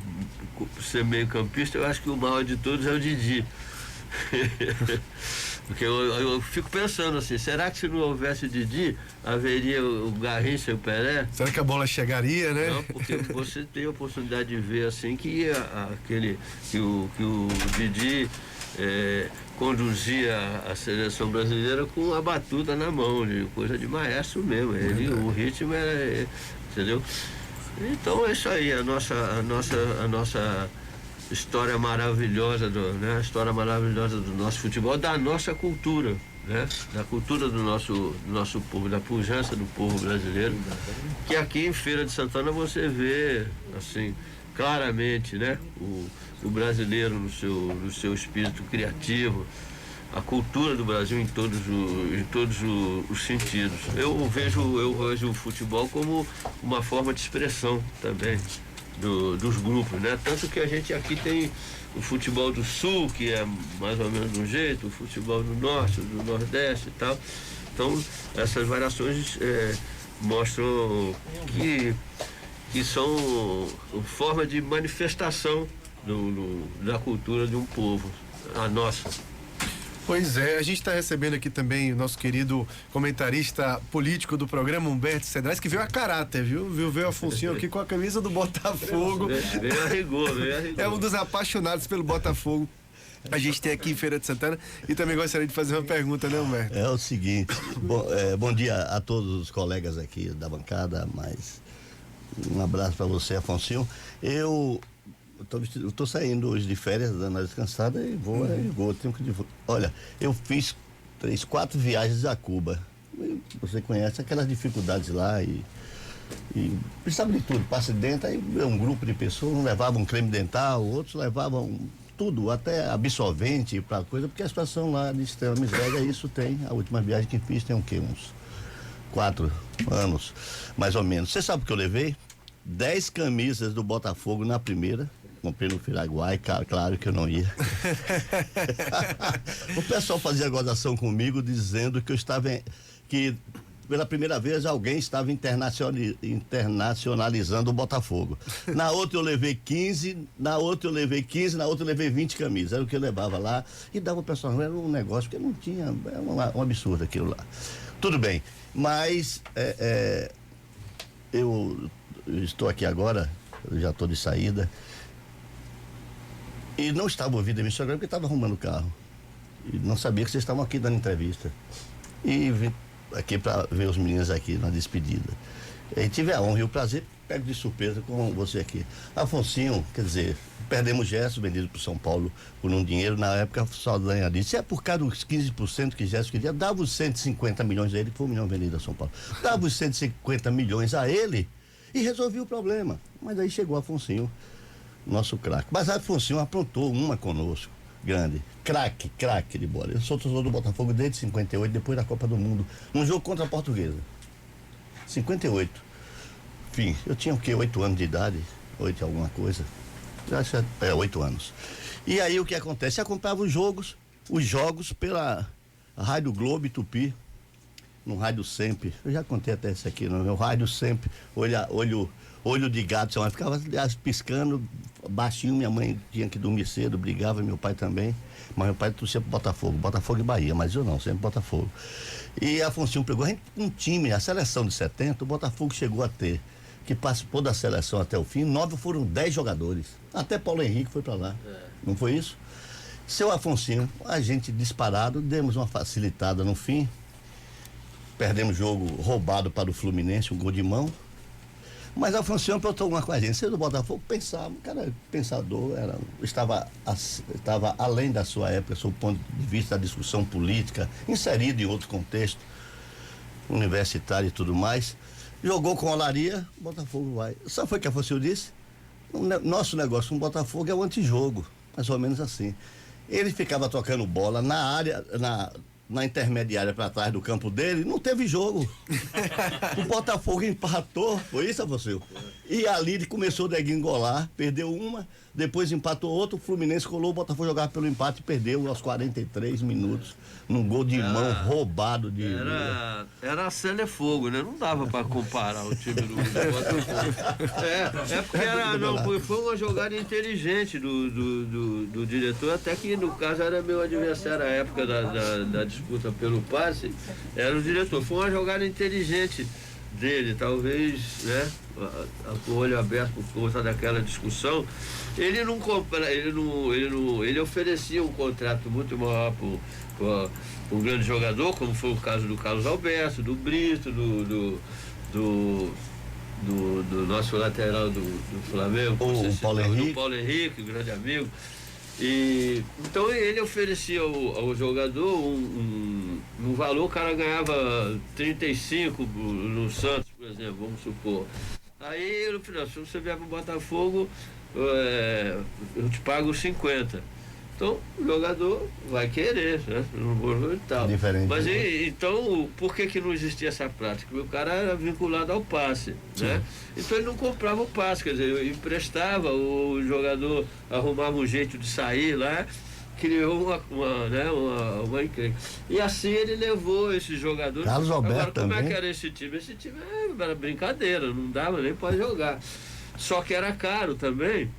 ser meio campista, eu acho que o maior de todos é o Didi. Porque eu fico pensando assim, será que se não houvesse o Didi, haveria o Garrincha e o Pelé? Será que a bola chegaria, né? Não, porque você tem a oportunidade de ver assim que o Didi conduzia a seleção brasileira com a batuta na mão, coisa de maestro mesmo. O ritmo era, entendeu? Então é isso aí, a nossa história maravilhosa a história maravilhosa do nosso futebol, da nossa cultura, né? Da cultura do nosso povo, da pujança do povo brasileiro, que aqui em Feira de Santana você vê assim claramente, né? O brasileiro no seu espírito criativo, a cultura do Brasil em todos os sentidos. Eu vejo o futebol como uma forma de expressão também dos grupos, né? Tanto que a gente aqui tem o futebol do Sul, que é mais ou menos de um jeito, o futebol do Norte, do Nordeste e tal. Então, essas variações mostram que são forma de manifestação da cultura de um povo, a nossa. Pois é, a gente está recebendo aqui também o nosso querido comentarista político do programa, Humberto Cedrais, que veio a caráter, viu? Veio Afonso aqui com a camisa do Botafogo. Veio a rigor. É um dos apaixonados pelo Botafogo. a gente tem aqui em Feira de Santana e também gostaria de fazer uma pergunta, né, Humberto? É o seguinte, bom dia a todos os colegas aqui da bancada, mas um abraço para você, Afonso. Eu tô saindo hoje de férias, dando uma descansada e vou, olha, eu fiz 4 viagens a Cuba. Você conhece aquelas dificuldades lá e precisava de tudo, passe dentro, aí um grupo de pessoas, levavam um creme dental, outros levavam tudo, até absorvente para coisa, porque a situação lá de extrema miséria, isso tem, a última viagem que fiz tem o quê? Uns 4 anos, mais ou menos. Você sabe o que eu levei? 10 camisas do Botafogo na primeira, comprei no Firaguai, claro que eu não ia. O pessoal fazia gozação comigo, dizendo que eu estava, que pela primeira vez alguém estava internacionalizando o Botafogo. Na outra eu levei 15, na outra eu levei 20 camisas. Era o que eu levava lá e dava o pessoal. Era um negócio que não tinha, era um absurdo aquilo lá. Tudo bem, mas eu estou aqui agora, eu já estou de saída e não estava ouvindo a emissora porque estava arrumando o carro e não sabia que vocês estavam aqui dando entrevista e vim aqui para ver os meninos aqui na despedida. E tive a honra e o prazer, pego de surpresa com você aqui. Afonsinho, quer dizer, perdemos Gerson, vendido para São Paulo por um dinheiro, na época só ganha ali. Se é por causa dos 15% que Gerson queria, dava os 150 milhões a ele, que foi 1 milhão vendido a São Paulo. Dava os 150 milhões a ele e resolvia o problema. Mas aí chegou Afonsinho, nosso craque. Mas Afonsinho aprontou uma conosco. Grande, craque de bola. Eu sou torcedor do Botafogo desde 58, depois da Copa do Mundo, num jogo contra a Portuguesa. 58. Enfim, eu tinha o quê? 8 anos de idade, 8 alguma coisa. Acho 8 anos. E aí o que acontece? Eu acompanhava os jogos pela Rádio Globo e Tupi, no Rádio Sempre. Eu já contei até isso aqui, no meu Rádio Sempre, olho de gato, eu ficava piscando baixinho. Minha mãe tinha que dormir cedo, brigava, meu pai também, mas meu pai torcia pro Botafogo e Bahia, mas eu não, sempre Botafogo. E Afonso pegou um time, a seleção de 70, o Botafogo chegou a ter, que participou da seleção até o fim, 9 foram 10 jogadores, até Paulo Henrique foi para lá, não foi isso? Seu Afonso, a gente disparado, demos uma facilitada no fim, perdemos jogo roubado para o Fluminense, um gol de mão. Mas Afonso aprontou uma com a gente. Você do Botafogo pensava, cara, pensador, estava além da sua época, sob o ponto de vista da discussão política, inserido em outro contexto, universitário e tudo mais. Jogou com Olaria, Botafogo vai. Sabe foi o que Afonso disse? Nosso negócio com o Botafogo é o antijogo, mais ou menos assim. Ele ficava tocando bola na área, na intermediária para trás do campo dele, não teve jogo. O Botafogo empatou, foi isso, Afonso? E ali ele começou a degringolar, perdeu uma, depois empatou outra, o Fluminense colou, o Botafogo jogava pelo empate e perdeu aos 43 minuos, num gol de mão roubado de... Era a Celefogo, né? Não dava para comparar o time do Botafogo. Porque foi uma jogada inteligente do diretor, até que no caso era meu adversário à época da disputa pelo passe, era o diretor. Foi uma jogada inteligente dele, talvez, né, com o olho aberto por conta daquela discussão. Ele oferecia um contrato muito maior para um grande jogador, como foi o caso do Carlos Alberto, do Brito, do nosso lateral do Flamengo, o Paulo Henrique, um grande amigo. E então ele oferecia ao jogador um valor, o cara ganhava 35 no Santos, por exemplo, vamos supor. Aí no final, se você vier pro Botafogo, eu te pago 50. Então o jogador vai querer, né? E tal. Diferente. Mas então, por que não existia essa prática? Porque o cara era vinculado ao passe, né? Então ele não comprava o passe, quer dizer, emprestava, o jogador arrumava um jeito de sair lá, criou uma encrenca. E assim ele levou esses jogadores. Carlos Alberto. Agora, como também. É que era esse time? Esse time era brincadeira, não dava nem para jogar. Só que era caro também.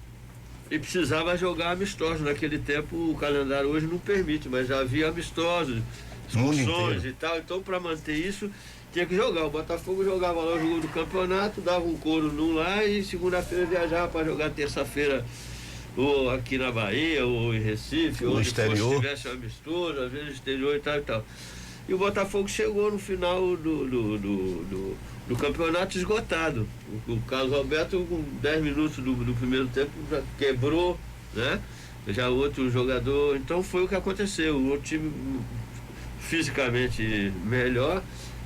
E precisava jogar amistosos. Naquele tempo o calendário hoje não permite, mas já havia amistosos, excursões e tal. Então, para manter isso, tinha que jogar. O Botafogo jogava lá o jogo do campeonato, dava um couro num lá e segunda-feira viajava para jogar terça-feira ou aqui na Bahia, ou em Recife, no ou exterior, se tivesse uma mistura, às vezes exterior e tal e tal. E o Botafogo chegou no final do campeonato esgotado. O Carlos Alberto, com 10 minutos do primeiro tempo, já quebrou, né? Já outro jogador. Então foi o que aconteceu. O time fisicamente melhor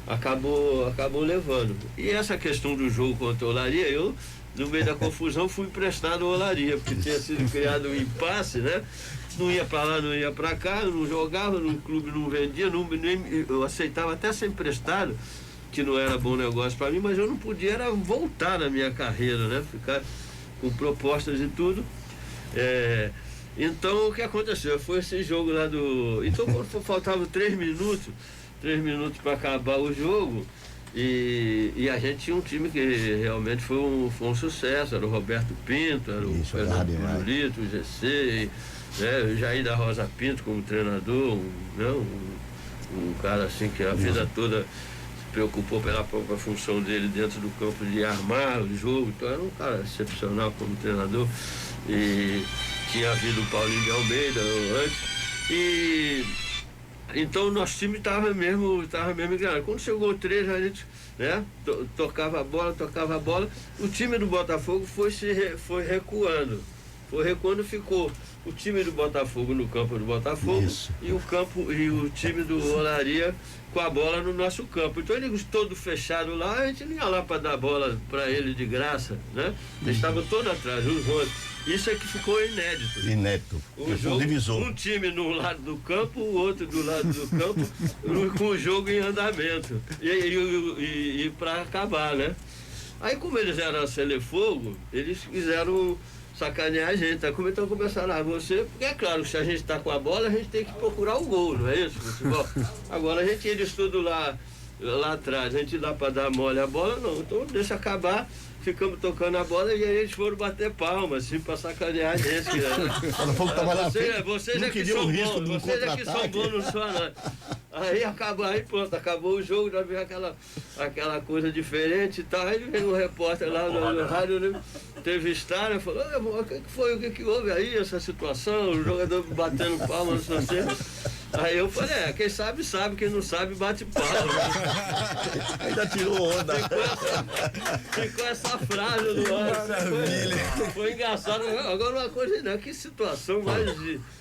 acabou levando. E essa questão do jogo contra o Olaria, eu, no meio da confusão, fui emprestado ao Olaria, porque tinha sido criado um impasse, né? Não ia para lá, não ia para cá, não jogava, no clube não vendia, eu aceitava até ser emprestado, que não era bom negócio para mim, mas eu não podia era voltar na minha carreira, né? Ficar com propostas e tudo. Então o que aconteceu? Foi esse jogo lá do... Então quando faltavam 3 minutos para acabar o jogo, e a gente tinha um time que realmente foi um sucesso, era o Roberto Pinto, era o Fernando Pirulito, o GC, né, o Jair da Rosa Pinto como treinador, um cara assim que a vida toda se preocupou pela própria função dele dentro do campo de armar o jogo, então era um cara excepcional como treinador. E tinha havido o Paulinho de Almeida antes, e então o nosso time estava mesmo enganado. Quando chegou o 3, a gente, né, tocava a bola, o time do Botafogo foi recuando, ficou o time do Botafogo no campo do Botafogo. Isso. E o time do Olaria com a bola no nosso campo. Então eles todos fechados lá, a gente não ia lá para dar bola para ele de graça, né? Eles estavam todos atrás, os 11. Isso é que ficou inédito. O jogo, um time no lado do campo, o outro do lado do campo, com o jogo em andamento. E para acabar, né? Aí como eles eram a Selefogo, eles quiseram sacanear a gente. Então começaram porque é claro, se a gente está com a bola, a gente tem que procurar o gol, não é isso, futebol? Agora eles tudo lá atrás, a gente dá para dar mole a bola, não. Então deixa acabar, ficamos tocando a bola e aí eles foram bater palmas, assim, para sacanear a gente. Vocês é que são bons, vocês é que são bons, não são nada. Aí acabou o jogo, já veio aquela coisa diferente e tal. Aí veio um repórter lá no rádio, né, entrevistar, né, falou, o que foi, o que houve aí, essa situação, o jogador batendo palmas, não sei. Aí eu falei, quem sabe, quem não sabe, bate palma. Ainda tirou onda. Ficou essa frase no ar. Foi engraçado. Agora uma coisa, né? Que situação mais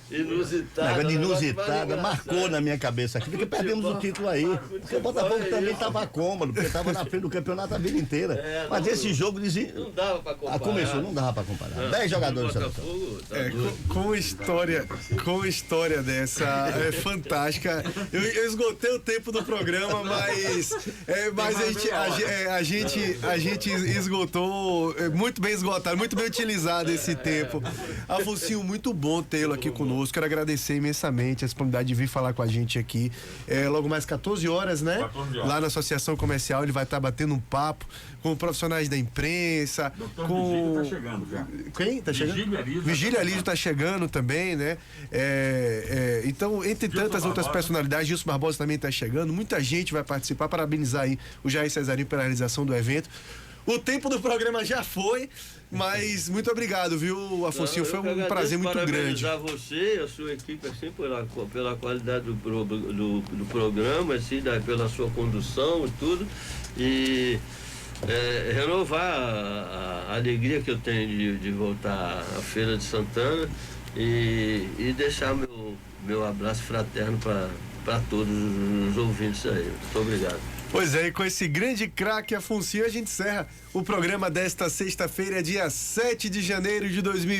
inusitada. Marcou na minha cabeça aqui, porque perdemos o título aí. Porque o Botafogo também estava cômodo, porque estava na frente do campeonato a vida inteira. Mas esse jogo dizia. Não dava para comparar. Começou, não dava para comparar. 10 jogadores. Com história dessa fantástica. Eu esgotei o tempo do programa, mas a gente esgotou, muito bem esgotado, muito bem utilizado esse tempo. Afonsinho, muito bom tê-lo aqui conosco. Quero agradecer imensamente a disponibilidade de vir falar com a gente aqui. Logo mais 14 horas, né? 14 horas. Lá na Associação Comercial, ele vai estar batendo um papo com profissionais da imprensa. Vigílio tá chegando já. Quem tá chegando? Vigílio Alídio tá chegando também, né? Então, entre tantas outras personalidades, Gilson Barbosa também tá chegando. Muita gente vai participar. Parabenizar aí o Jair Cesarinho pela realização do evento. O tempo do programa já foi, mas muito obrigado, viu, Afonsinho? Foi um prazer muito grande. Parabenizar você e a sua equipe, assim, pela qualidade do programa, assim, pela sua condução e tudo. E renovar a alegria que eu tenho de voltar à Feira de Santana e deixar meu abraço fraterno para todos os ouvintes aí. Muito obrigado. Pois é, e com esse grande craque Afonsinho, a gente encerra o programa desta sexta-feira, dia 7 de janeiro de 2020.